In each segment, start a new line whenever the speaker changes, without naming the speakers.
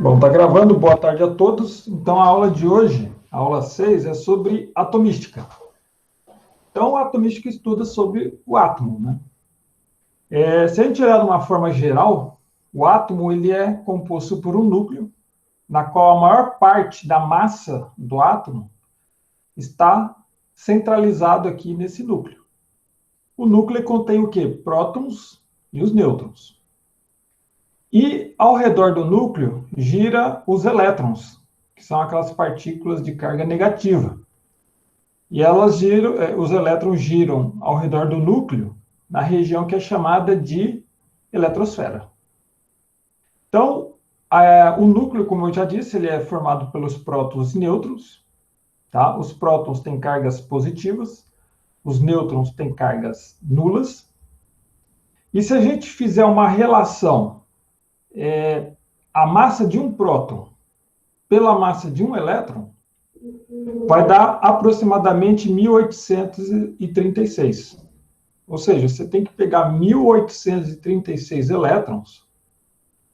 Bom, tá gravando, boa tarde a todos. Então, a aula de hoje, a aula 6, é sobre atomística. Então, a atomística estuda sobre o átomo, né? Se a gente olhar de uma forma geral, o átomo ele é composto por um núcleo, na qual a maior parte da massa do átomo está centralizado aqui nesse núcleo. O núcleo contém o quê? Prótons e os nêutrons. E ao redor do núcleo gira os elétrons, que são aquelas partículas de carga negativa. E elas giram, os elétrons giram ao redor do núcleo, na região que é chamada de eletrosfera. Então, o núcleo, como eu já disse, ele é formado pelos prótons e nêutrons. Tá? Os prótons têm cargas positivas, os nêutrons têm cargas nulas. E se a gente fizer uma relação, a massa de um próton pela massa de um elétron, vai dar aproximadamente 1836. Ou seja, você tem que pegar 1836 elétrons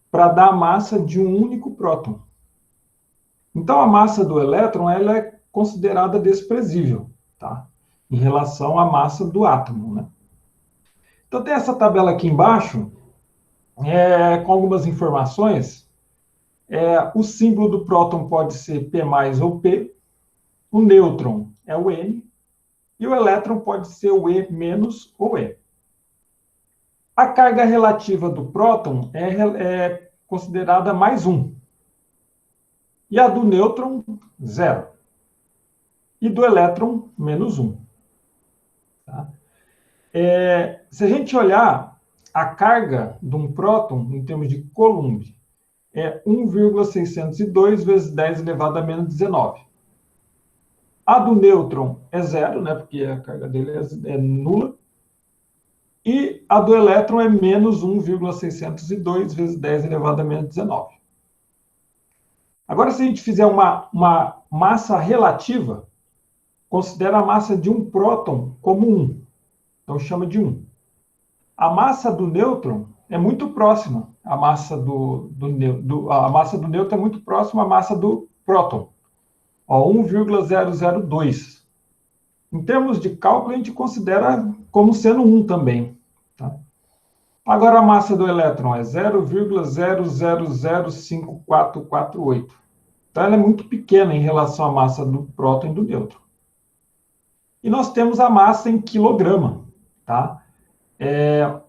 para dar a massa de um único próton. Então, a massa do elétron ela é considerada desprezível, tá? Em relação à massa do átomo, né? Então, tem essa tabela aqui embaixo, com algumas informações. O símbolo do próton pode ser P mais ou P, o nêutron é o N, e o elétron pode ser o E menos ou E. A carga relativa do próton é considerada mais 1. E a do nêutron, 0. E do elétron, menos 1. Tá? Se a gente olhar a carga de um próton, em termos de Coulomb, é 1,602 vezes 10 elevado a menos 19. A do nêutron é 0, né, porque a carga dele é nula. E a do elétron é menos 1,602 vezes 10 elevado a menos 19. Agora, se a gente fizer uma massa relativa, considera a massa de um próton como 1. Então, chama de 1. A massa do nêutron é muito próxima. A massa do nêutron é muito próxima à massa do próton. 1,002. Em termos de cálculo, a gente considera como sendo 1 também. Tá? Agora, a massa do elétron é 0,000548. Então, ela é muito pequena em relação à massa do próton e do nêutron. E nós temos a massa em quilograma. Tá?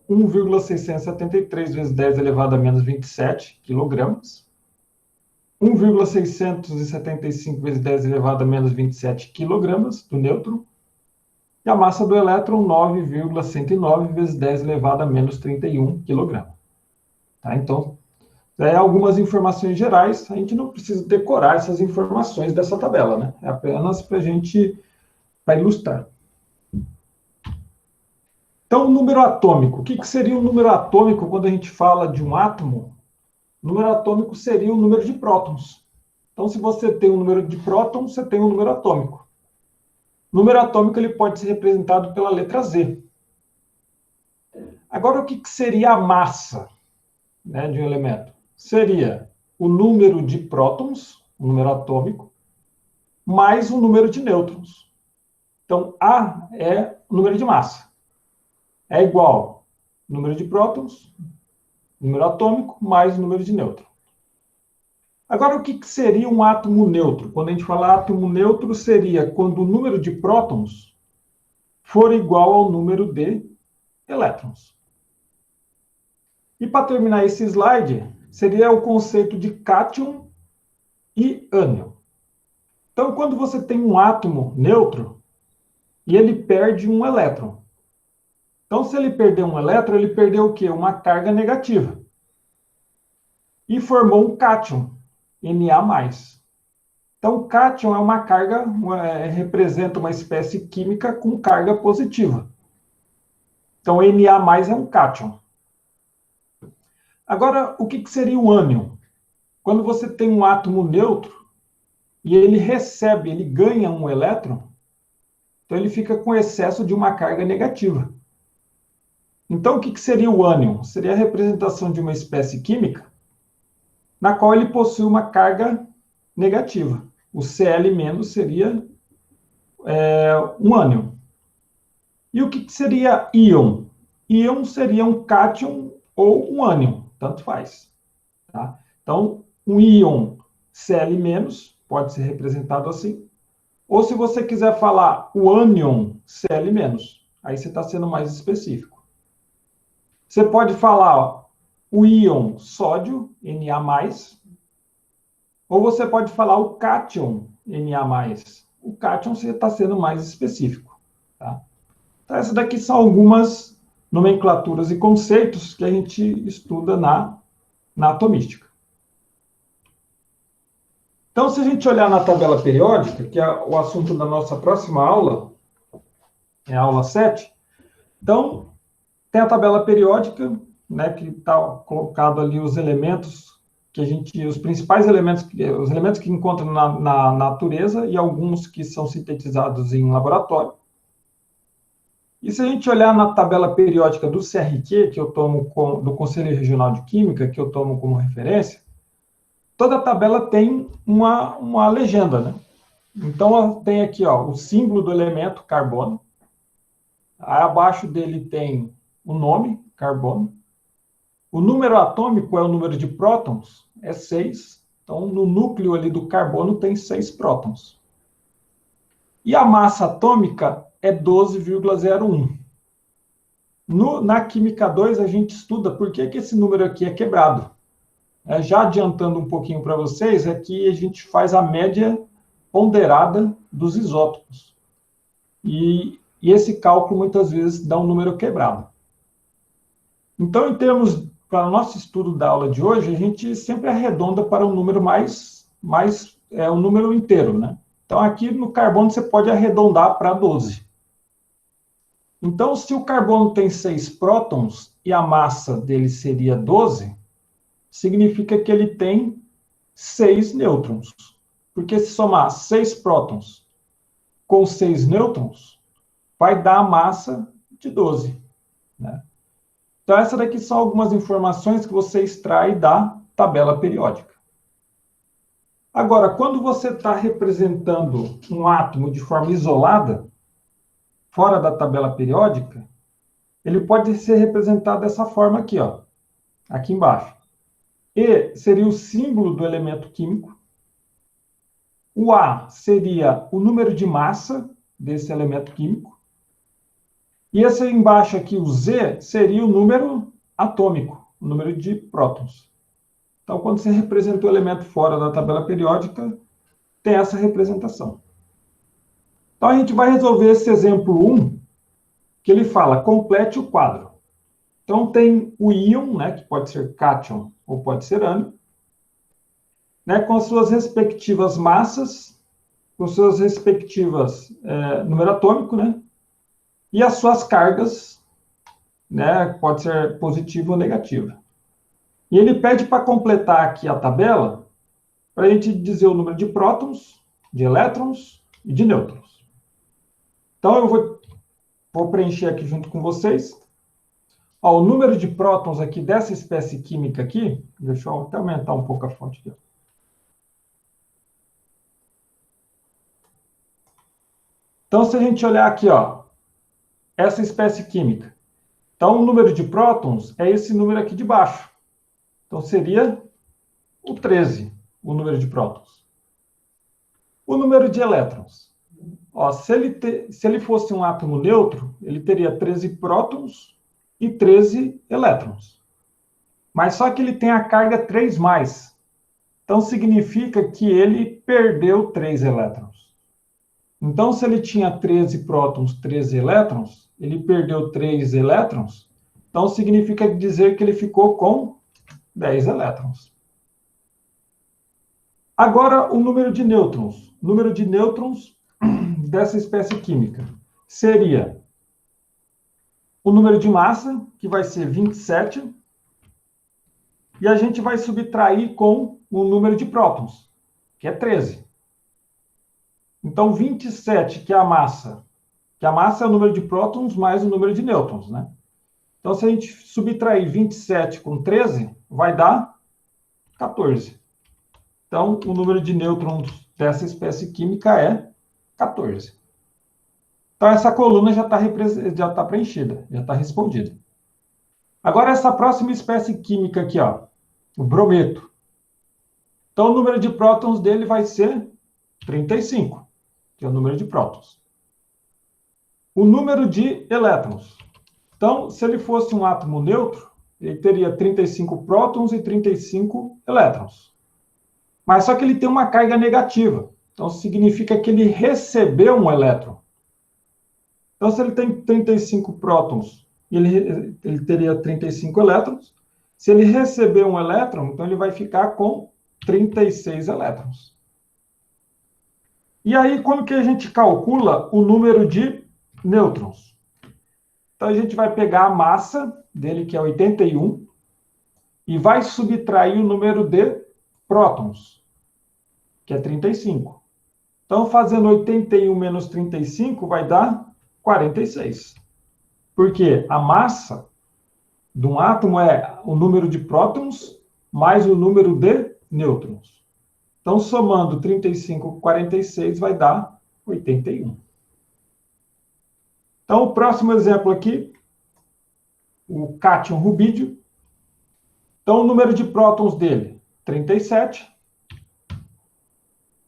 1,673 vezes 10 elevado a menos 27 quilogramas. 1,675 vezes 10 elevado a menos 27 quilogramas do nêutron. E a massa do elétron, 9,109 vezes 10 elevado a menos 31 quilogramas. Tá? Então, algumas informações gerais, a gente não precisa decorar essas informações dessa tabela, né? É apenas para a gente ilustrar. Então, o número atômico. O que seria o número atômico quando a gente fala de um átomo? O número atômico seria o número de prótons. Então, se você tem um número de prótons, você tem um número atômico. O número atômico ele pode ser representado pela letra Z. Agora, o que seria a massa, né, de um elemento? Seria o número de prótons, o número atômico, mais o número de nêutrons. Então, A é o número de massa. É igual número de prótons, número atômico, mais o número de nêutrons. Agora, o que seria um átomo neutro? Quando a gente fala átomo neutro, seria quando o número de prótons for igual ao número de elétrons. E para terminar esse slide, seria o conceito de cátion e ânion. Então, quando você tem um átomo neutro e ele perde um elétron. Então, se ele perder um elétron, ele perdeu o quê? Uma carga negativa. E formou um cátion, Na+. Então, cátion é uma carga, representa uma espécie química com carga positiva. Então, Na+ é um cátion. Agora, o que seria o ânion? Quando você tem um átomo neutro e ele ganha um elétron, então ele fica com excesso de uma carga negativa. Então, o que seria o ânion? Seria a representação de uma espécie química na qual ele possui uma carga negativa. O Cl- seria um ânion. E o que seria íon? Íon seria um cátion ou um ânion, tanto faz. Tá? Então, um íon Cl- pode ser representado assim. Ou se você quiser falar o ânion Cl-, aí você está sendo mais específico. Você pode falar o íon sódio, Na+, ou você pode falar o cátion, Na+. O cátion você está sendo mais específico. Tá? Então, essas daqui são algumas nomenclaturas e conceitos que a gente estuda na atomística. Então, se a gente olhar na tabela periódica, que é o assunto da nossa próxima aula, é a aula 7, então, tem a tabela periódica, né, que está colocado ali os elementos que a gente, os principais elementos, os elementos que encontram na natureza e alguns que são sintetizados em laboratório. E se a gente olhar na tabela periódica do CRQ, que eu tomo do Conselho Regional de Química, que eu tomo como referência, toda a tabela tem uma legenda, né? Então, tem aqui ó, o símbolo do elemento carbono. Aí, abaixo dele tem o nome, carbono. O número atômico é o número de prótons, é 6. Então, no núcleo ali do carbono tem 6 prótons. E a massa atômica é 12,01. Na Química 2, a gente estuda por que esse número aqui é quebrado. Já adiantando um pouquinho para vocês, aqui a gente faz a média ponderada dos isótopos. E esse cálculo, muitas vezes, dá um número quebrado. Então, em termos, para o nosso estudo da aula de hoje, a gente sempre arredonda para um número um número inteiro, né? Então, aqui no carbono, você pode arredondar para 12. Então, se o carbono tem 6 prótons e a massa dele seria 12, significa que ele tem 6 nêutrons. Porque se somar 6 prótons com 6 nêutrons, vai dar a massa de 12. Né? Então, essas daqui são algumas informações que você extrai da tabela periódica. Agora, quando você está representando um átomo de forma isolada, fora da tabela periódica, ele pode ser representado dessa forma aqui, ó, aqui embaixo. E seria o símbolo do elemento químico. O A seria o número de massa desse elemento químico. E esse aí embaixo aqui, o Z, seria o número atômico, o número de prótons. Então, quando você representa o elemento fora da tabela periódica, tem essa representação. Então, a gente vai resolver esse exemplo 1, que ele fala, complete o quadro. Então, tem o íon, né, que pode ser cátion ou pode ser ânion, né, com as suas respectivas massas, com suas respectivas número atômico, né, e as suas cargas, né, pode ser positiva ou negativa. E ele pede para completar aqui a tabela, para a gente dizer o número de prótons, de elétrons e de nêutrons. Então, eu vou preencher aqui junto com vocês. Ó, o número de prótons aqui dessa espécie química aqui, deixa eu até aumentar um pouco a fonte aqui. Então, se a gente olhar aqui, ó, essa espécie química. Então, o número de prótons é esse número aqui de baixo. Então, seria o 13, o número de prótons. O número de elétrons. Ó, se ele fosse um átomo neutro, ele teria 13 prótons e 13 elétrons. Mas só que ele tem a carga 3+. Então, significa que ele perdeu 3 elétrons. Então, se ele tinha 13 prótons, 13 elétrons, ele perdeu 3 elétrons, então significa dizer que ele ficou com 10 elétrons. Agora, o número de nêutrons. O número de nêutrons dessa espécie química seria o número de massa, que vai ser 27, e a gente vai subtrair com o número de prótons, que é 13. Então, 27, que é a massa é o número de prótons mais o número de nêutrons, né? Então, se a gente subtrair 27 com 13, vai dar 14. Então, o número de nêutrons dessa espécie química é 14. Então, essa coluna já está preenchida, já está respondida. Agora, essa próxima espécie química aqui, ó, o brometo. Então, o número de prótons dele vai ser 35, que é o número de prótons. O número de elétrons. Então, se ele fosse um átomo neutro, ele teria 35 prótons e 35 elétrons. Mas só que ele tem uma carga negativa. Então, significa que ele recebeu um elétron. Então, se ele tem 35 prótons, ele teria 35 elétrons. Se ele receber um elétron, então ele vai ficar com 36 elétrons. E aí, como que a gente calcula o número de nêutrons? Então, a gente vai pegar a massa dele, que é 81, e vai subtrair o número de prótons, que é 35. Então, fazendo 81 menos 35, vai dar 46. Porque a massa de um átomo é o número de prótons mais o número de nêutrons. Então, somando 35 com 46, vai dar 81. Então, o próximo exemplo aqui, o cátion rubídio. Então, o número de prótons dele, 37.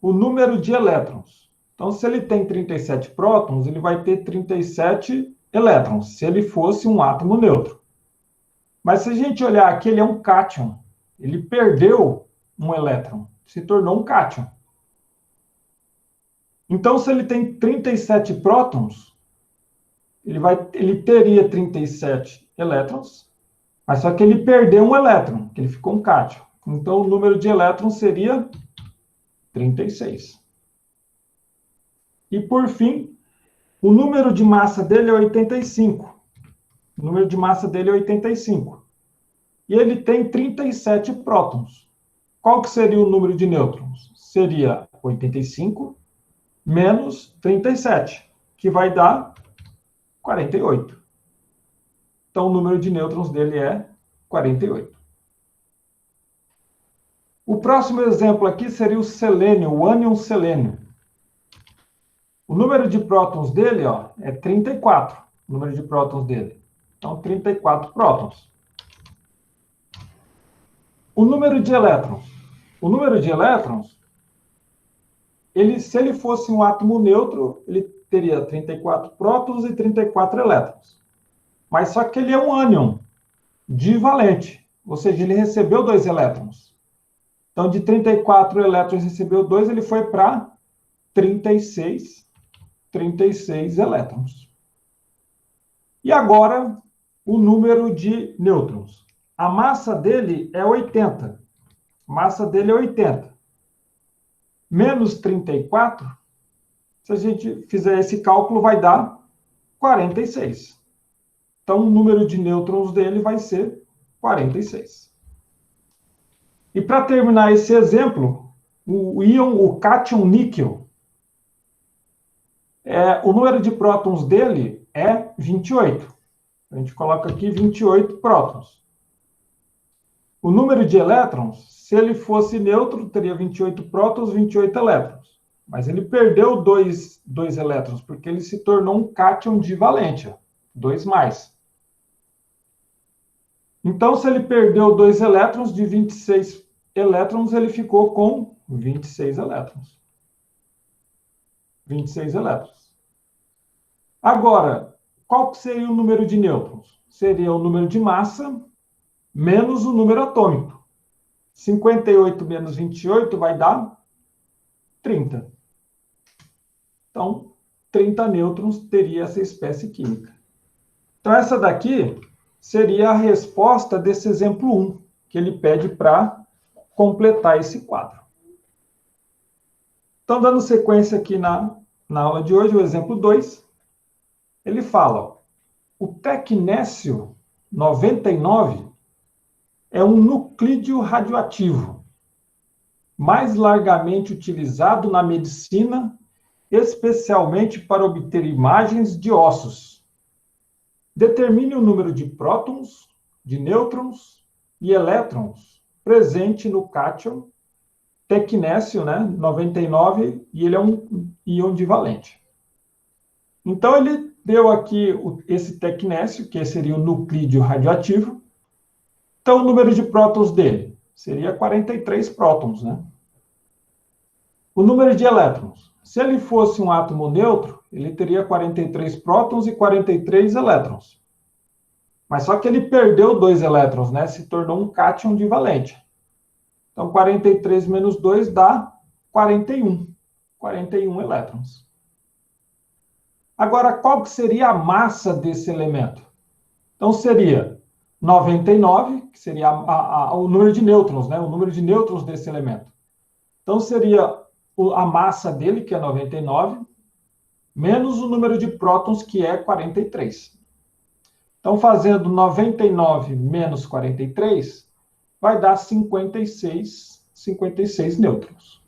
O número de elétrons. Então, se ele tem 37 prótons, ele vai ter 37 elétrons, se ele fosse um átomo neutro. Mas se a gente olhar aqui, ele é um cátion. Ele perdeu um elétron, se tornou um cátion. Então, se ele tem 37 prótons, ele teria 37 elétrons, mas só que ele perdeu um elétron, que ele ficou um cátion. Então, o número de elétrons seria 36. E, por fim, o número de massa dele é 85. O número de massa dele é 85. E ele tem 37 prótons. Qual que seria o número de nêutrons? Seria 85 menos 37, que vai dar 48. Então, o número de nêutrons dele é 48. O próximo exemplo aqui seria o selênio, o ânion selênio. O número de prótons dele, ó, é 34. O número de prótons dele. Então, 34 prótons. O número de elétrons. O número de elétrons, se ele fosse um átomo neutro, ele teria 34 prótons e 34 elétrons. Mas só que ele é um ânion divalente, ou seja, ele recebeu 2 elétrons. Então, de 34 elétrons recebeu 2, ele foi para 36 elétrons. E agora, o número de nêutrons. A massa dele é 80. Massa dele é 80. Menos 34, se a gente fizer esse cálculo, vai dar 46. Então, o número de nêutrons dele vai ser 46. E para terminar esse exemplo, o íon, o cátion níquel, o número de prótons dele é 28. A gente coloca aqui 28 prótons. O número de elétrons, se ele fosse neutro, teria 28 prótons, 28 elétrons. Mas ele perdeu 2 elétrons, porque ele se tornou um cátion divalente, 2 mais. Então, se ele perdeu 2 elétrons, de 26 elétrons, ele ficou com 26 elétrons. 26 elétrons. Agora, qual seria o número de nêutrons? Seria o número de massa menos o número atômico. 58 menos 28 vai dar 30. Então, 30 nêutrons teria essa espécie química. Então, essa daqui seria a resposta desse exemplo 1, que ele pede para completar esse quadro. Então, dando sequência aqui na aula de hoje, o exemplo 2, ele fala, ó, o tecnécio 99 é um nuclídeo radioativo, mais largamente utilizado na medicina, especialmente para obter imagens de ossos. Determine o número de prótons, de nêutrons e elétrons presente no cátion tecnésio, né, 99, e ele é um íon divalente. Então, ele deu aqui esse tecnésio, que seria o nuclídeo radioativo. Então, o número de prótons dele seria 43 prótons, né? O número de elétrons. Se ele fosse um átomo neutro, ele teria 43 prótons e 43 elétrons. Mas só que ele perdeu 2 elétrons, né? Se tornou um cátion divalente. Então, 43 menos 2 dá 41. 41 elétrons. Agora, qual que seria a massa desse elemento? Então, seria 99, que seria o número de nêutrons, né? O número de nêutrons desse elemento. Então, seria a massa dele, que é 99, menos o número de prótons, que é 43. Então, fazendo 99 menos 43, vai dar 56 nêutrons.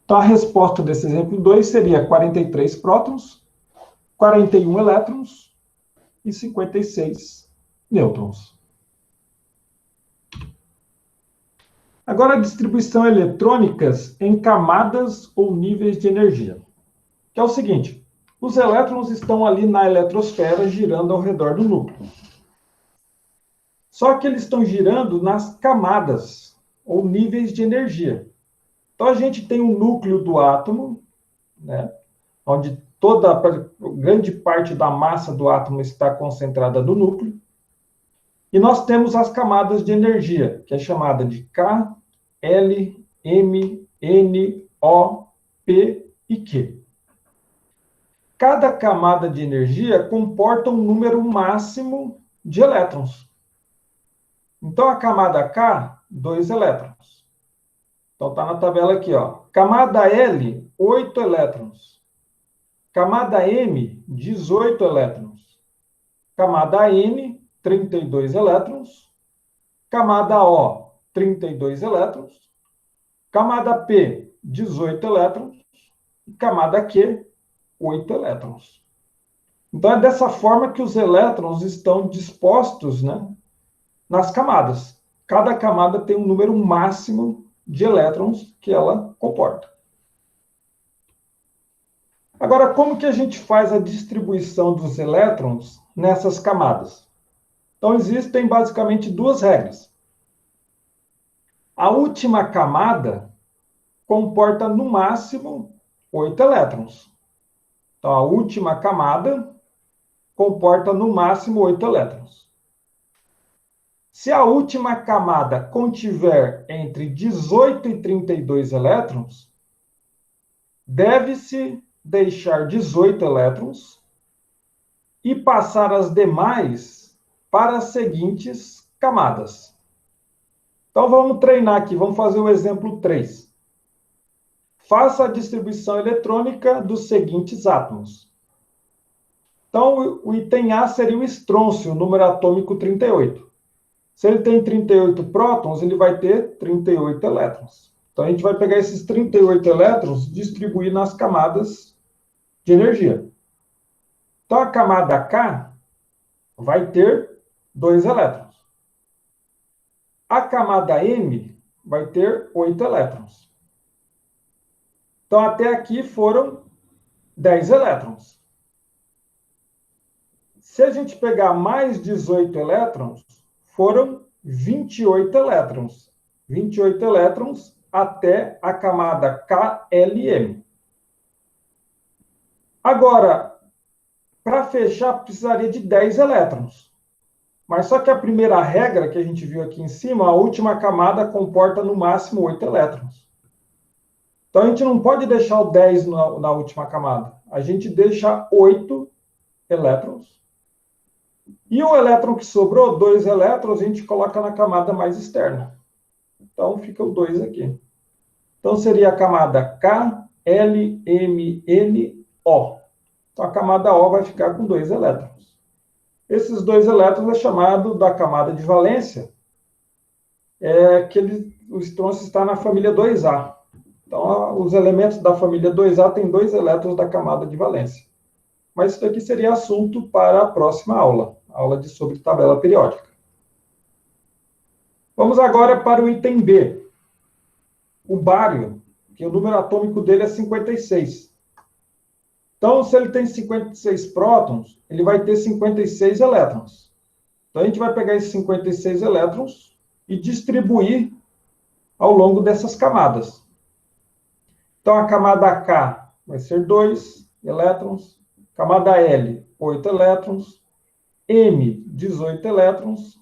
Então, a resposta desse exemplo 2 seria 43 prótons, 41 elétrons e 56 nêutrons. Agora, a distribuição eletrônicas em camadas ou níveis de energia. Que é o seguinte, os elétrons estão ali na eletrosfera girando ao redor do núcleo. Só que eles estão girando nas camadas ou níveis de energia. Então, a gente tem um núcleo do átomo, né, onde grande parte da massa do átomo está concentrada no núcleo. E nós temos as camadas de energia, que é chamada de K, L, M, N, O, P e Q. Cada camada de energia comporta um número máximo de elétrons. Então, a camada K, 2 elétrons. Então, está na tabela aqui, ó. Camada L, 8 elétrons. Camada M, 18 elétrons. Camada N, 32 elétrons. Camada O, 32 elétrons. Camada P, 18 elétrons. E camada Q, 8 elétrons. Então, é dessa forma que os elétrons estão dispostos, né, nas camadas. Cada camada tem um número máximo de elétrons que ela comporta. Agora, como que a gente faz a distribuição dos elétrons nessas camadas? Então, existem basicamente duas regras. A última camada comporta, no máximo, 8 elétrons. Então, a última camada comporta, no máximo, 8 elétrons. Se a última camada contiver entre 18 e 32 elétrons, deve-se deixar 18 elétrons e passar as demais para as seguintes camadas. Então, vamos treinar aqui. Vamos fazer o exemplo 3. Faça a distribuição eletrônica dos seguintes átomos. Então, o item A seria o estrôncio, número atômico 38. Se ele tem 38 prótons, ele vai ter 38 elétrons. Então, a gente vai pegar esses 38 elétrons e distribuir nas camadas de energia. Então, a camada K vai ter 2 elétrons. A camada M vai ter 8 elétrons. Então, até aqui foram 10 elétrons. Se a gente pegar mais 18 elétrons, foram 28 elétrons. 28 elétrons até a camada KLM. Agora, para fechar, precisaria de 10 elétrons. Mas só que a primeira regra que a gente viu aqui em cima, a última camada comporta no máximo 8 elétrons. Então, a gente não pode deixar o 10 na última camada. A gente deixa 8 elétrons. E o elétron que sobrou, 2 elétrons, a gente coloca na camada mais externa. Então, fica o 2 aqui. Então, seria a camada K, L, M, N, O. Então, a camada O vai ficar com 2 elétrons. Esses 2 elétrons é chamado da camada de valência, o estrôncio está na família 2A. Então, os elementos da família 2A têm 2 elétrons da camada de valência. Mas isso aqui seria assunto para a próxima aula, aula sobre tabela periódica. Vamos agora para o item B. O bário, que o número atômico dele é 56. Então, se ele tem 56 prótons, ele vai ter 56 elétrons. Então, a gente vai pegar esses 56 elétrons e distribuir ao longo dessas camadas. Então, a camada K vai ser 2 elétrons, camada L, 8 elétrons, M, 18 elétrons.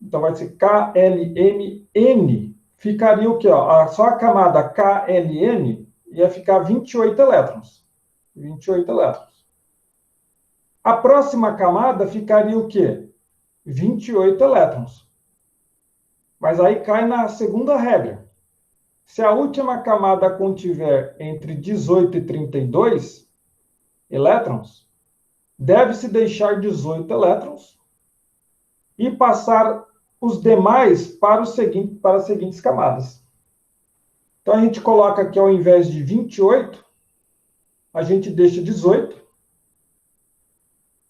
Então, vai ser KLM, N. Ficaria o quê? Só a camada KLN ia ficar 28 elétrons. 28 elétrons. A próxima camada ficaria o quê? 28 elétrons. Mas aí cai na segunda regra. Se a última camada contiver entre 18 e 32 elétrons, deve-se deixar 18 elétrons e passar os demais para as seguintes camadas. Então, a gente coloca aqui, ao invés de 28, a gente deixa 18.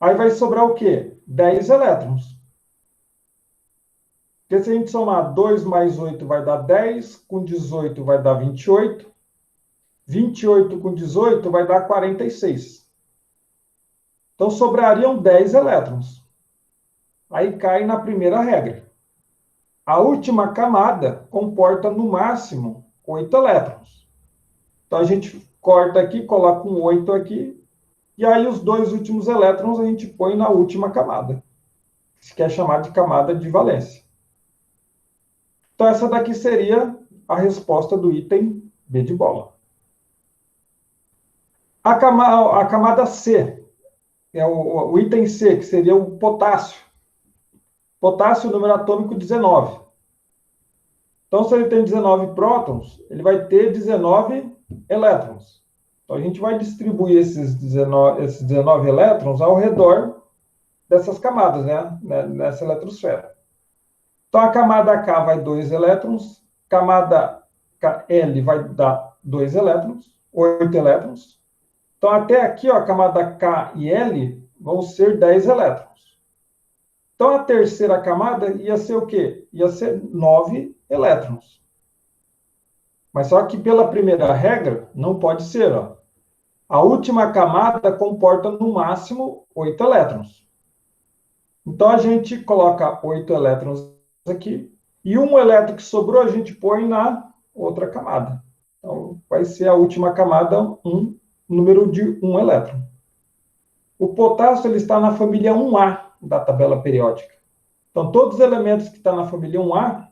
Aí vai sobrar o quê? 10 elétrons. Porque se a gente somar 2 mais 8 vai dar 10, com 18 vai dar 28. 28 com 18 vai dar 46. Então, sobrariam 10 elétrons. Aí cai na primeira regra. A última camada comporta, no máximo, 8 elétrons. Então, a gente corta aqui, coloca um 8 aqui, e aí os dois últimos elétrons a gente põe na última camada, que é chamada de camada de valência. Então, essa daqui seria a resposta do item B de bola. A camada C, é o item C, que seria o potássio. Potássio, número atômico 19. Então, se ele tem 19 prótons, ele vai ter 19 elétrons. Então, a gente vai distribuir esses 19 elétrons ao redor dessas camadas, né? Nessa eletrosfera. Então, a camada K vai 2 elétrons, camada L vai dar 2 elétrons, 8 elétrons. Então, até aqui, a camada K e L vão ser 10 elétrons. Então, a terceira camada ia ser o quê? Ia ser 9 elétrons. Mas só que pela primeira regra, não pode ser. A última camada comporta no máximo 8 elétrons. Então, a gente coloca 8 elétrons aqui, e um elétron que sobrou a gente põe na outra camada. Então, vai ser a última camada, um número de 1 elétron. O potássio ele está na família 1A da tabela periódica. Então, todos os elementos que estão na família 1A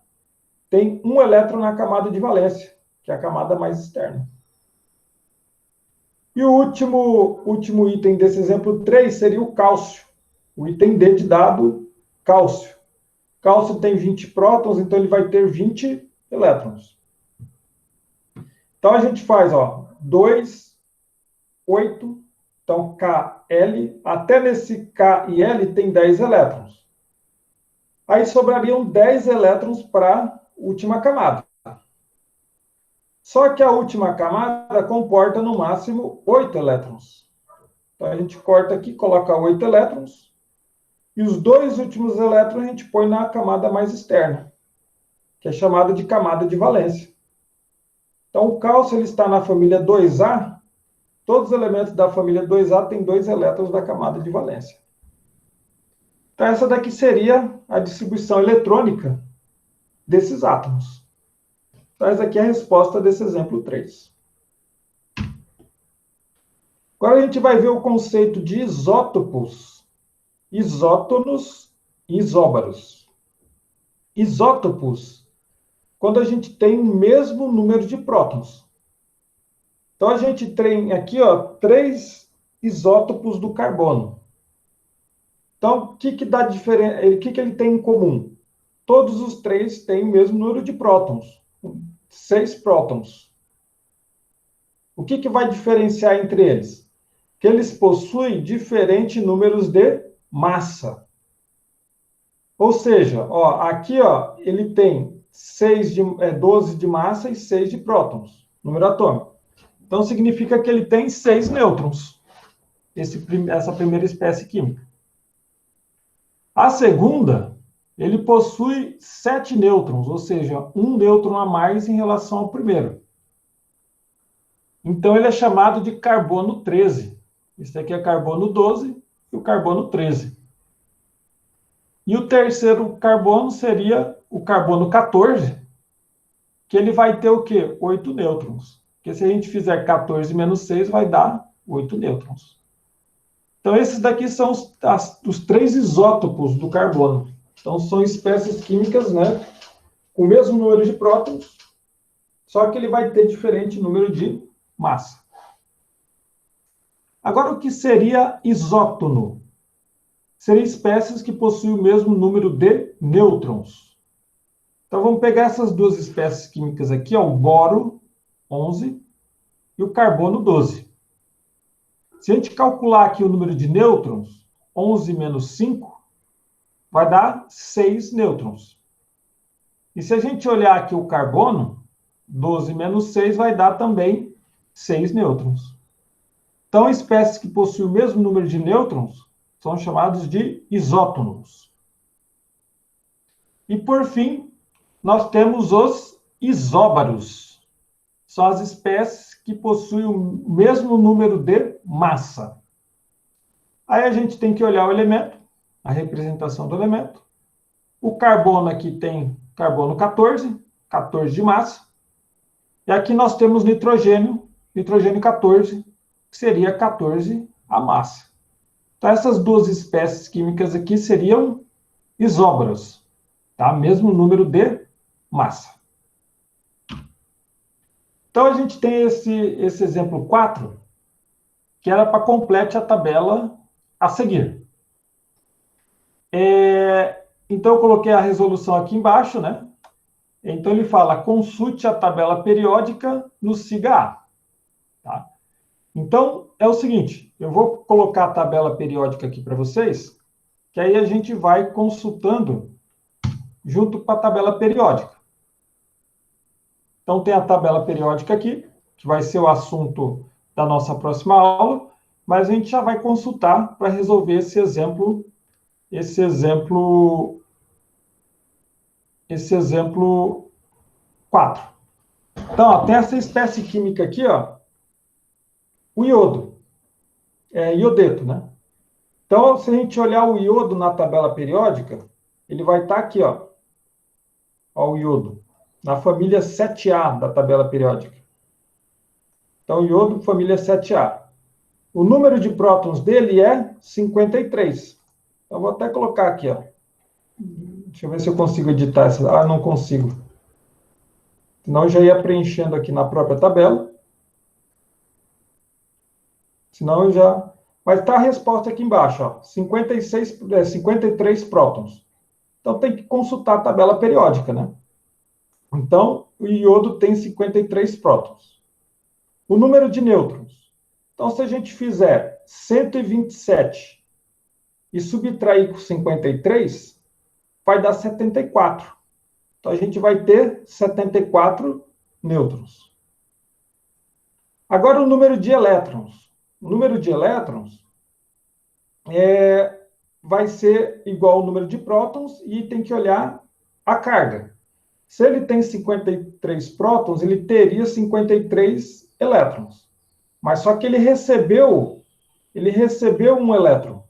têm um elétron na camada de valência, que é a camada mais externa. E o último item desse exemplo 3 seria o cálcio. O item D de dado, cálcio. Cálcio tem 20 prótons, então ele vai ter 20 elétrons. Então, a gente faz 2, 8, então KL, até nesse K e L tem 10 elétrons. Aí sobrariam 10 elétrons para a última camada. Só que a última camada comporta no máximo 8 elétrons. Então, a gente corta aqui, coloca 8 elétrons. E os dois últimos elétrons a gente põe na camada mais externa, que é chamada de camada de valência. Então, o cálcio ele está na família 2A. Todos os elementos da família 2A têm 2 elétrons da camada de valência. Então, essa daqui seria a distribuição eletrônica desses átomos. Então, essa aqui é a resposta desse exemplo 3. Agora a gente vai ver o conceito de isótopos, isótonos e isóbaros. Isótopos, quando a gente tem o mesmo número de prótons. Então, a gente tem aqui 3 isótopos do carbono. Então, o que dá diferença? O que ele tem em comum? Todos os 3 têm o mesmo número de prótons, 6 prótons. O que vai diferenciar entre eles? Que eles possuem diferentes números de massa. Ou seja, aqui ele tem 12 de massa e 6 de prótons, número atômico. Então, significa que ele tem 6 nêutrons, essa primeira espécie química. A segunda ele possui 7 nêutrons, ou seja, um nêutron a mais em relação ao primeiro. Então, ele é chamado de carbono 13. Esse aqui é carbono 12 e o carbono 13. E o terceiro carbono seria o carbono 14, que ele vai ter o quê? 8 nêutrons. Porque se a gente fizer 14 menos 6, vai dar 8 nêutrons. Então, esses daqui são os 3 isótopos do carbono. Então, são espécies químicas, né, com o mesmo número de prótons, só que ele vai ter diferente número de massa. Agora, o que seria isótono? Seriam espécies que possuem o mesmo número de nêutrons. Então, vamos pegar essas duas espécies químicas aqui, ó, o boro 11 e o carbono 12. Se a gente calcular aqui o número de nêutrons, 11 menos 5, vai dar 6 nêutrons. E se a gente olhar aqui o carbono, 12 menos 6 vai dar também 6 nêutrons. Então, espécies que possuem o mesmo número de nêutrons são chamados de isótonos. E, por fim, nós temos os isóbaros. São as espécies que possuem o mesmo número de massa. Aí a gente tem que olhar o elemento, a representação do elemento. O carbono aqui tem carbono 14, 14 de massa. E aqui nós temos nitrogênio, nitrogênio 14, que seria 14 a massa. Então, essas duas espécies químicas aqui seriam isóbaros, tá? Mesmo número de massa. Então, a gente tem esse exemplo 4, que era para complete a tabela a seguir. Então, eu coloquei a resolução aqui embaixo, né? Então, ele fala, consulte a tabela periódica no SIGA-A. Tá? Então, é o seguinte, eu vou colocar a tabela periódica aqui para vocês, que aí a gente vai consultando junto com a tabela periódica. Então, tem a tabela periódica aqui, que vai ser o assunto da nossa próxima aula, mas a gente já vai consultar para resolver esse exemplo 4. Então, ó, tem essa espécie química aqui, ó, o iodo, iodeto, né? Então, se a gente olhar o iodo na tabela periódica, ele vai estar aqui, ó, o iodo, na família 7A da tabela periódica. Então, iodo, família 7A. O número de prótons dele é 53. Então, vou até colocar aqui, ó. Deixa eu ver se eu consigo editar essa. Ah, não consigo. Senão eu já ia preenchendo aqui na própria tabela. Senão eu já... Mas está a resposta aqui embaixo, ó. 53 prótons. Então, tem que consultar a tabela periódica, né? Então, o iodo tem 53 prótons. O número de nêutrons. Então, se a gente fizer 127 e subtrair com 53, vai dar 74. Então, a gente vai ter 74 nêutrons. Agora, o número de elétrons. O número de elétrons vai ser igual ao número de prótons e tem que olhar a carga. Se ele tem 53 prótons, ele teria 53 elétrons. Mas só que ele recebeu um elétron.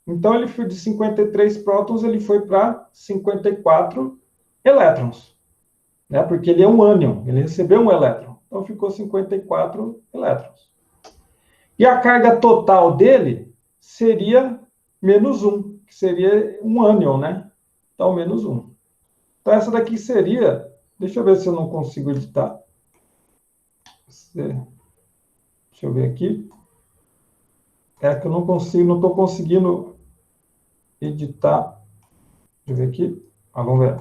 Então, ele foi de 53 prótons, ele foi para 54 elétrons. Né? Porque ele é um ânion, ele recebeu um elétron. Então, ficou 54 elétrons. E a carga total dele seria menos 1, que seria um ânion, né? Então, menos 1. Então, essa daqui seria... Deixa eu ver se eu não consigo editar. Deixa eu ver aqui. É que eu não estou conseguindo editar. Deixa eu ver aqui. Vamos ver.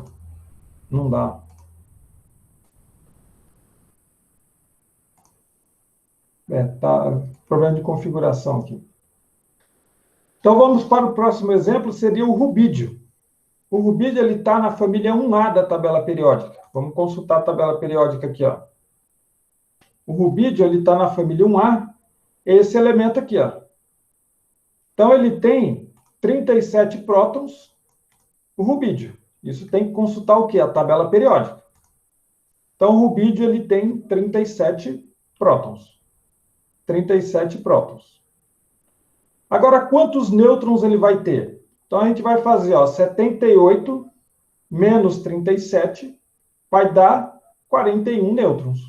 Não dá. Tá problema de configuração aqui. Então, vamos para o próximo exemplo, seria o rubídio. O rubídio está na família 1A da tabela periódica. Vamos consultar a tabela periódica aqui, ó. O rubídio está na família 1A, é esse elemento aqui, ó. Então, ele tem 37 prótons o rubídio. Isso tem que consultar o quê? A tabela periódica. Então, o rubídio ele tem 37 prótons. 37 prótons. Agora, quantos nêutrons ele vai ter? Então, a gente vai fazer, ó, 78 menos 37 vai dar 41 nêutrons.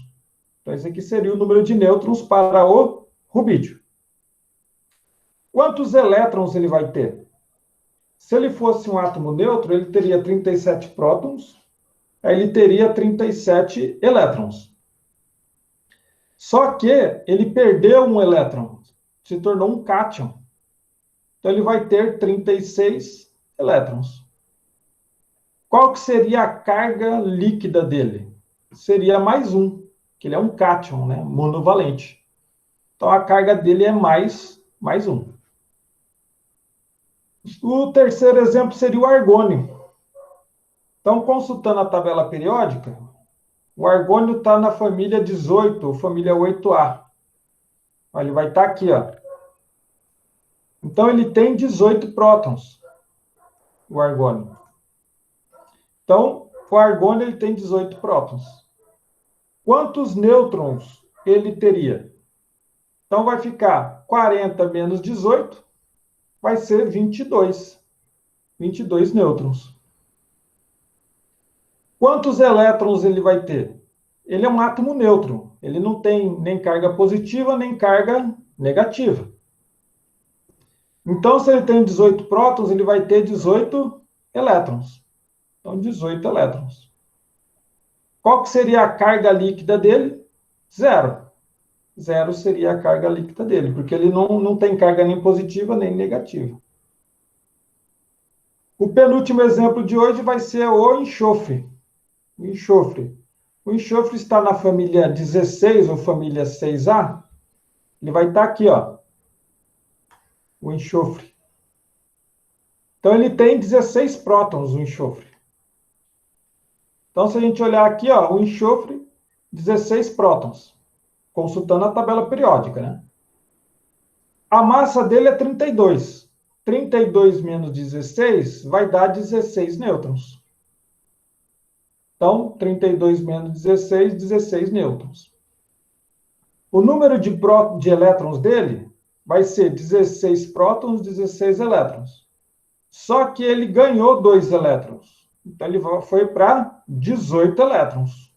Então, esse aqui seria o número de nêutrons para o rubídio. Quantos elétrons ele vai ter? Se ele fosse um átomo neutro, ele teria 37 prótons, aí ele teria 37 elétrons. Só que ele perdeu um elétron, se tornou um cátion. Então, ele vai ter 36 elétrons. Qual que seria a carga líquida dele? Seria mais um, que ele é um cátion, né? Monovalente. Então, a carga dele é mais um. O terceiro exemplo seria o argônio. Então, consultando a tabela periódica, o argônio está na família 18, família 8A. Ele vai estar aqui, ó. Então, ele tem 18 prótons, o argônio. Então, o argônio ele tem 18 prótons. Quantos nêutrons ele teria? Então, vai ficar 40 menos 18, vai ser 22. 22 nêutrons. Quantos elétrons ele vai ter? Ele é um átomo neutro. Ele não tem nem carga positiva, nem carga negativa. Então, se ele tem 18 prótons, ele vai ter 18 elétrons. Então, 18 elétrons. Qual que seria a carga líquida dele? Zero. Zero seria a carga líquida dele, porque ele não tem carga nem positiva nem negativa. O penúltimo exemplo de hoje vai ser o enxofre. O enxofre. O enxofre está na família 16 ou família 6A. Ele vai estar aqui, ó. O enxofre. Então, ele tem 16 prótons, o enxofre. Então, se a gente olhar aqui, ó, o enxofre, 16 prótons. Consultando a tabela periódica, né? A massa dele é 32. 32 menos 16 vai dar 16 nêutrons. Então, 32 menos 16, 16 nêutrons. O número de elétrons dele vai ser 16 prótons, 16 elétrons. Só que ele ganhou 2 elétrons. Então, ele foi para 18 elétrons.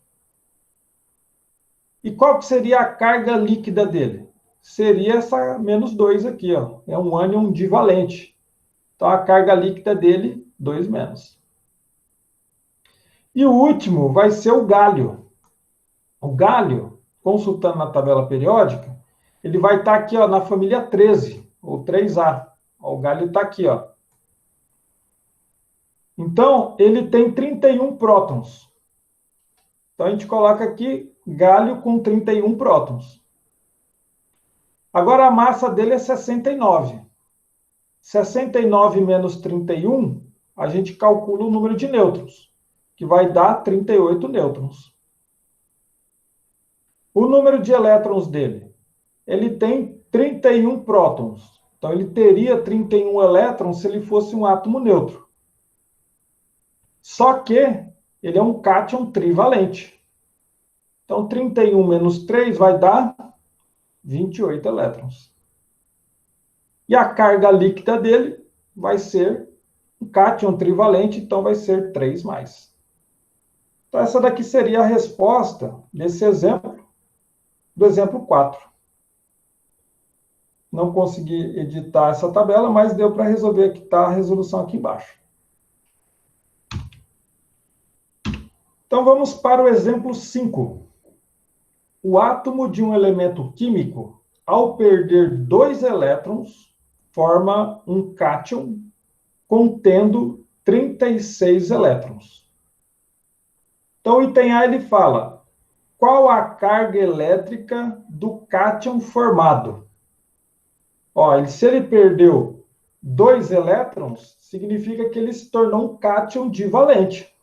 E qual que seria a carga líquida dele? Seria essa menos 2 aqui, ó. É um ânion divalente. Então, a carga líquida dele, 2 menos. E o último vai ser o gálio. O gálio, consultando na tabela periódica, ele vai estar aqui, ó, na família 13, ou 3A. Ó, o gálio está aqui, ó. Então, ele tem 31 prótons. Então, a gente coloca aqui gálio com 31 prótons. Agora, a massa dele é 69. 69 menos 31, a gente calcula o número de nêutrons, que vai dar 38 nêutrons. O número de elétrons dele, ele tem 31 prótons. Então, ele teria 31 elétrons se ele fosse um átomo neutro. Só que ele é um cátion trivalente. Então, 31 menos 3 vai dar 28 elétrons. E a carga líquida dele vai ser um cátion trivalente, então vai ser 3 mais. Então, essa daqui seria a resposta desse exemplo, do exemplo 4. Não consegui editar essa tabela, mas deu para resolver aqui, está a resolução aqui embaixo. Então, vamos para o exemplo 5. O átomo de um elemento químico, ao perder 2 elétrons, forma um cátion contendo 36 elétrons. Então, o item A ele fala, qual a carga elétrica do cátion formado? Ó, se ele perdeu 2 elétrons, significa que ele se tornou um cátion divalente.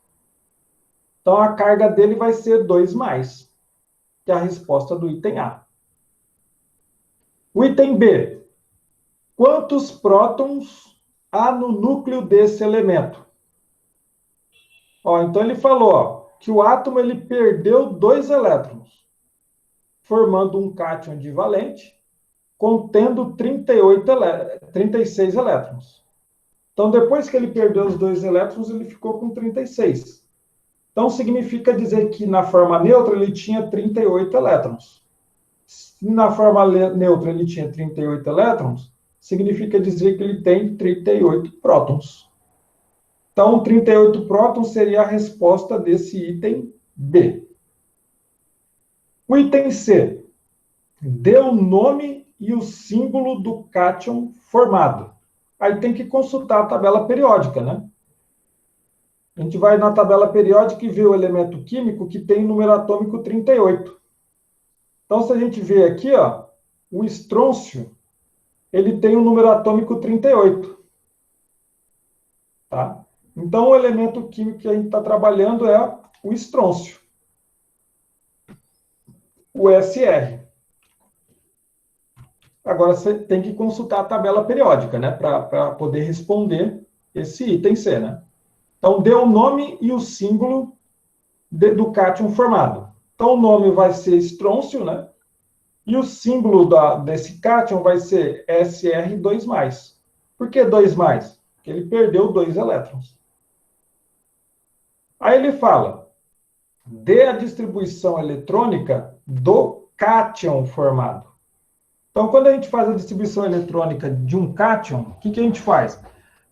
Então, a carga dele vai ser 2 mais, que é a resposta do item A. O item B. Quantos prótons há no núcleo desse elemento? Ó, então ele falou, ó, que o átomo ele perdeu 2 elétrons, formando um cátion divalente, contendo 36 elétrons. Então, depois que ele perdeu os 2 elétrons, ele ficou com 36. Então, significa dizer que na forma neutra ele tinha 38 elétrons. Se na forma neutra ele tinha 38 elétrons, significa dizer que ele tem 38 prótons. Então, 38 prótons seria a resposta desse item B. O item C. Dê o nome e o símbolo do cátion formado. Aí tem que consultar a tabela periódica, né? A gente vai na tabela periódica e vê o elemento químico que tem número atômico 38. Então, se a gente vê aqui, ó, o estrôncio, ele tem o número atômico 38. Tá? Então, o elemento químico que a gente está trabalhando é o estrôncio. O SR. Agora, você tem que consultar a tabela periódica, né? Para poder responder esse item C, né? Então, dê o nome e o símbolo do cátion formado. Então, o nome vai ser estrôncio, né? E o símbolo desse cátion vai ser SR2+. Por que 2+? Porque ele perdeu 2 elétrons. Aí ele fala, dê a distribuição eletrônica do cátion formado. Então, quando a gente faz a distribuição eletrônica de um cátion, o que a gente faz?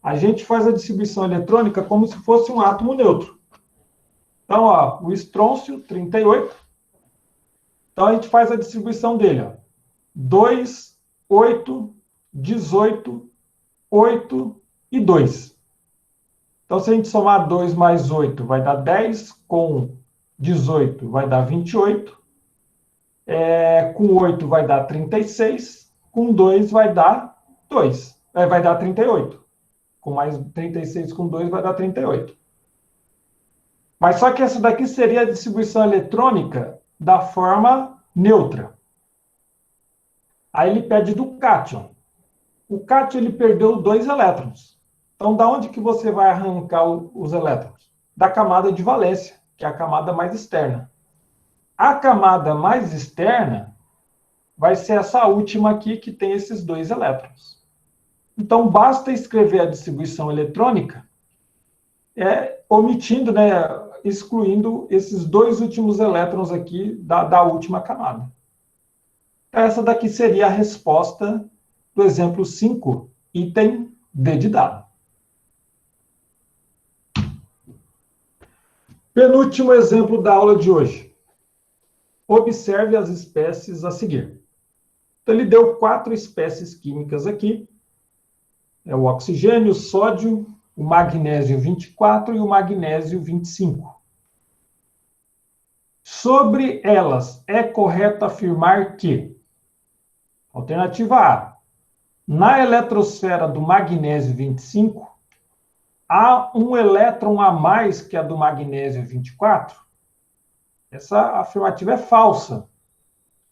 A gente faz a distribuição eletrônica como se fosse um átomo neutro. Então, ó, o estrôncio, 38. Então, a gente faz a distribuição dele. Ó. 2, 8, 18, 8 e 2. Então, se a gente somar 2 mais 8, vai dar 10. Com 18, vai dar 28. Com 8, vai dar 36. Com 2, vai dar 2. Vai dar 38. Com mais 36 com 2, vai dar 38. Mas só que essa daqui seria a distribuição eletrônica da forma neutra. Aí ele pede do cátion. O cátion ele perdeu 2 elétrons. Então, da onde que você vai arrancar os elétrons? Da camada de valência, que é a camada mais externa. A camada mais externa vai ser essa última aqui, que tem esses 2 elétrons. Então, basta escrever a distribuição eletrônica, omitindo, né, excluindo esses 2 últimos elétrons aqui da última camada. Essa daqui seria a resposta do exemplo 5, item D de dado. Penúltimo exemplo da aula de hoje. Observe as espécies a seguir. Então, ele deu 4 espécies químicas aqui. É o oxigênio, o sódio, o magnésio 24 e o magnésio 25. Sobre elas, é correto afirmar que, alternativa A, na eletrosfera do magnésio 25, há um elétron a mais que a do magnésio 24? Essa afirmativa é falsa.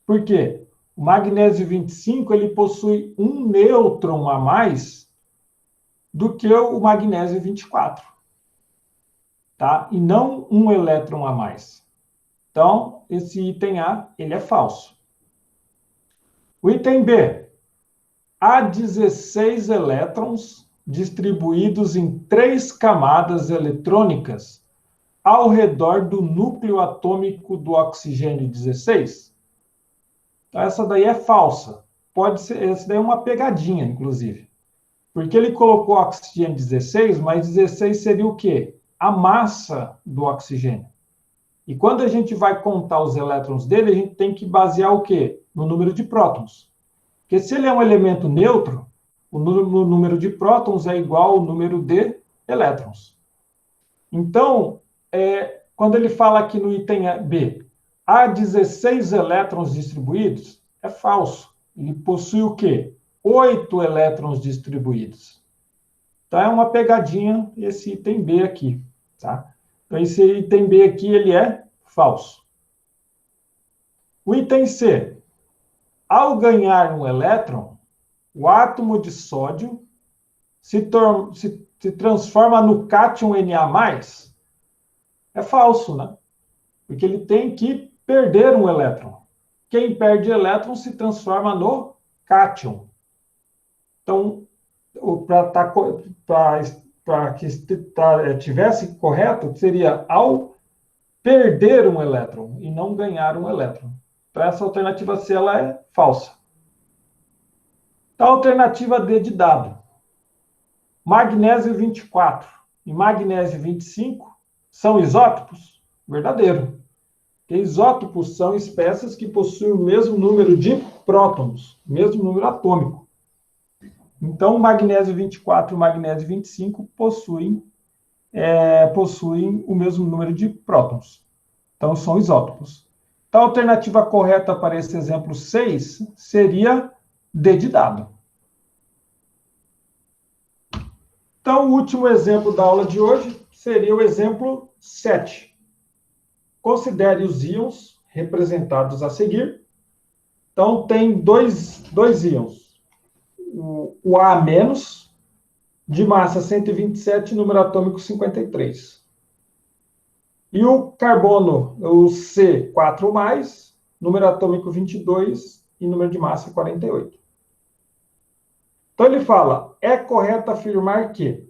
Por quê? O magnésio 25 ele possui um nêutron a mais do que o magnésio 24. Tá? E não um elétron a mais. Então, esse item A, ele é falso. O item B. Há 16 elétrons distribuídos em 3 camadas eletrônicas ao redor do núcleo atômico do oxigênio 16. Então, essa daí é falsa. Pode ser, essa daí é uma pegadinha, inclusive. Porque ele colocou oxigênio 16, mas 16 seria o quê? A massa do oxigênio. E quando a gente vai contar os elétrons dele, a gente tem que basear o quê? No número de prótons. Porque se ele é um elemento neutro, o número de prótons é igual ao número de elétrons. Então, quando ele fala aqui no item B, há 16 elétrons distribuídos, é falso. Ele possui o quê? 8 elétrons distribuídos. Então, é uma pegadinha esse item B aqui, tá? Então, esse item B aqui, ele é falso. O item C. Ao ganhar um elétron, o átomo de sódio se transforma no cátion Na+. é falso, né? Porque ele tem que perder um elétron. Quem perde elétron se transforma no cátion. Então, para que tivesse correto, seria ao perder um elétron e não ganhar um elétron. Então, essa alternativa C ela é falsa. Então, a alternativa D de dado. Magnésio 24 e magnésio 25 são isótopos? Verdadeiro. Porque isótopos são espécies que possuem o mesmo número de prótons, mesmo número atômico. Então, o magnésio 24 e o magnésio 25 possuem o mesmo número de prótons. Então, são isótopos. Então, a alternativa correta para esse exemplo 6 seria D de dado. Então, o último exemplo da aula de hoje seria o exemplo 7. Considere os íons representados a seguir. Então, tem dois íons. O A-, de massa 127, número atômico 53. E o carbono, o C4+, número atômico 22 e número de massa 48. Então, ele fala, é correto afirmar que...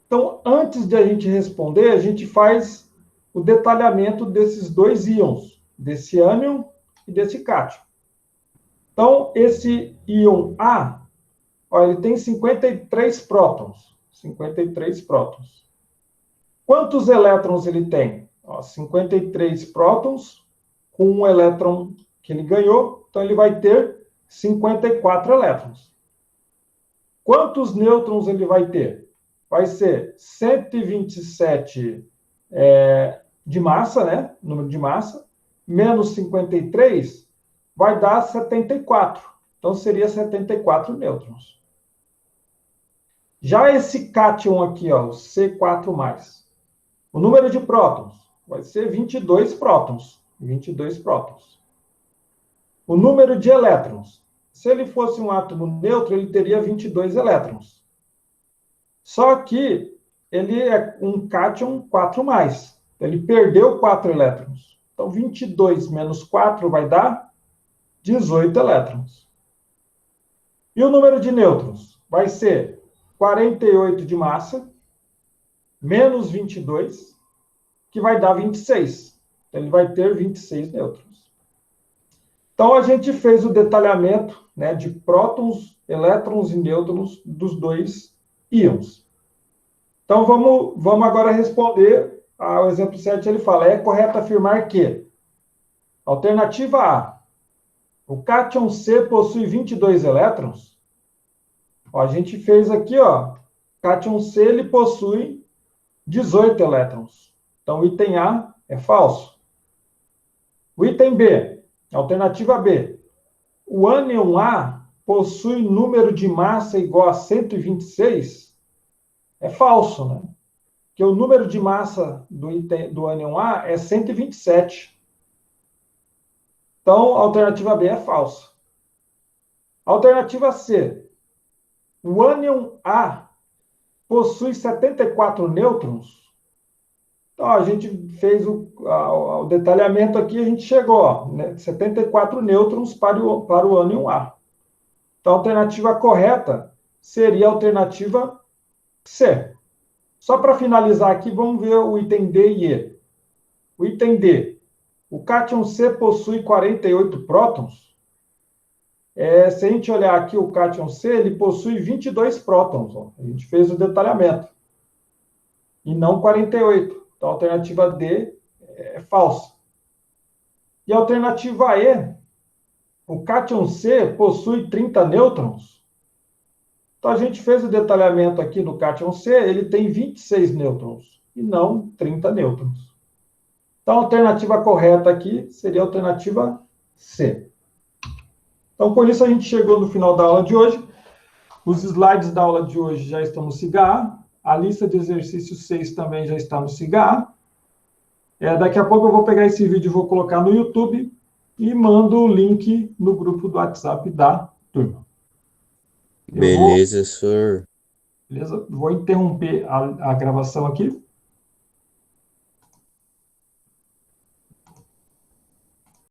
Então, antes de a gente responder, a gente faz o detalhamento desses dois íons, desse ânion e desse cátion. Então, esse íon A, ó, ele tem 53 prótons. 53 prótons. Quantos elétrons ele tem? Ó, 53 prótons com um elétron que ele ganhou, então ele vai ter 54 elétrons. Quantos nêutrons ele vai ter? Vai ser 127 de massa, né? Número de massa, menos 53 vai dar 74. Então, seria 74 nêutrons. Já esse cátion aqui, ó, o C4+, o número de prótons vai ser 22 prótons. 22 prótons. O número de elétrons. Se ele fosse um átomo neutro, ele teria 22 elétrons. Só que ele é um cátion 4+. Ele perdeu 4 elétrons. Então, 22 menos 4 vai dar 18 elétrons. E o número de nêutrons vai ser 48 de massa, menos 22, que vai dar 26. Então, ele vai ter 26 nêutrons. Então, a gente fez o detalhamento, né, de prótons, elétrons e nêutrons dos dois íons. Então, vamos agora responder ao exemplo 7. Ele fala, é correto afirmar que, alternativa A, o cátion C possui 22 elétrons? Ó, a gente fez aqui, ó, cátion C ele possui 18 elétrons. Então, o item A é falso. O item B, alternativa B, o ânion A possui número de massa igual a 126? É falso, né? Porque o número de massa do ânion A é 127. Então, a alternativa B é falsa. Alternativa C, o ânion A possui 74 nêutrons? Então, a gente fez o detalhamento aqui, a gente chegou a, né, 74 nêutrons para o ânion A. Então, a alternativa correta seria a alternativa C. Só para finalizar aqui, vamos ver o item D e E. O item D, o cátion C possui 48 prótons? Se a gente olhar aqui o cátion C, ele possui 22 prótons. Ó. A gente fez o detalhamento. E não 48. Então, a alternativa D é falsa. E a alternativa E, o cátion C possui 30 nêutrons? Então, a gente fez o detalhamento aqui no cátion C, ele tem 26 nêutrons, e não 30 nêutrons. Então, a alternativa correta aqui seria a alternativa C. Então, com isso, a gente chegou no final da aula de hoje. Os slides da aula de hoje já estão no SIGA. A lista de exercícios 6 também já está no SIGA. Daqui a pouco eu vou pegar esse vídeo e vou colocar no YouTube e mando o link no grupo do WhatsApp da turma.
Beleza, senhor.
Beleza? Vou interromper a gravação aqui.